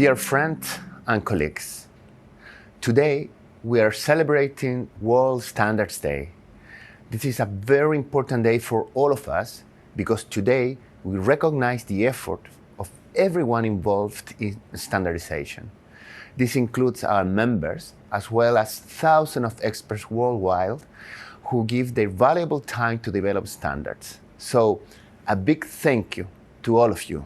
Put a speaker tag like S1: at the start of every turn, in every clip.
S1: Dear friends and colleagues, today we are celebrating World Standards Day. This is a very important day for all of us because today we recognize the effort of everyone involved in standardization. This includes our members as well as thousands of experts worldwide who give their valuable time to develop standards. So, a big thank you to all of you.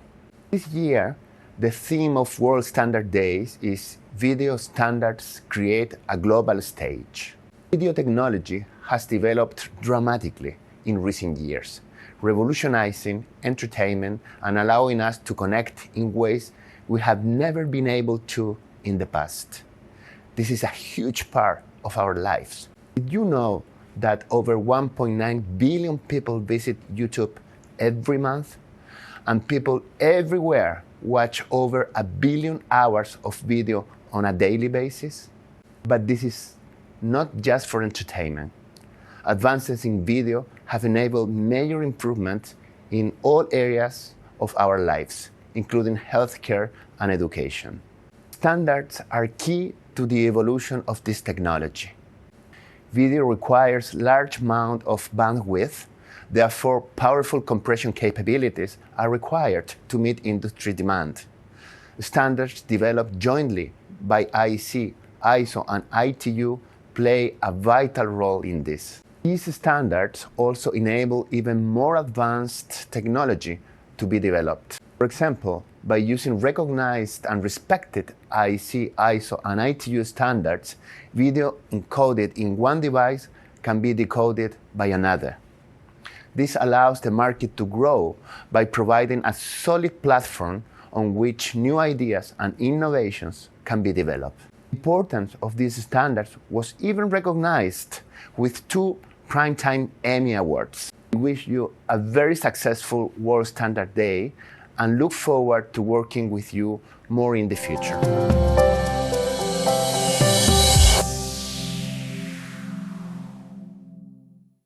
S1: This year, the theme of World Standard Days is Video Standards Create a Global Stage. Video technology has developed dramatically in recent years, revolutionizing entertainment and allowing us to connect in ways we have never been able to in the past. This is a huge part of our lives. Did you know that over 1.9 billion people visit YouTube every month? And people everywhere watch over 1 billion hours of video on a daily basis. But this is not just for entertainment. Advances in video have enabled major improvements in all areas of our lives, including healthcare and education. Standards are key to the evolution of this technology. Video requires large amount of bandwidth. Therefore, powerful compression capabilities are required to meet industry demand. Standards developed jointly by IEC, ISO, and ITU play a vital role in this. These standards also enable even more advanced technology to be developed. For example, by using recognized and respected IEC, ISO, and ITU standards, video encoded in one device can be decoded by another. This allows the market to grow by providing a solid platform on which new ideas and innovations can be developed. The importance of these standards was even recognized with 2 Primetime Emmy Awards. We wish you a very successful World Standard Day and look forward to working with you more in the future.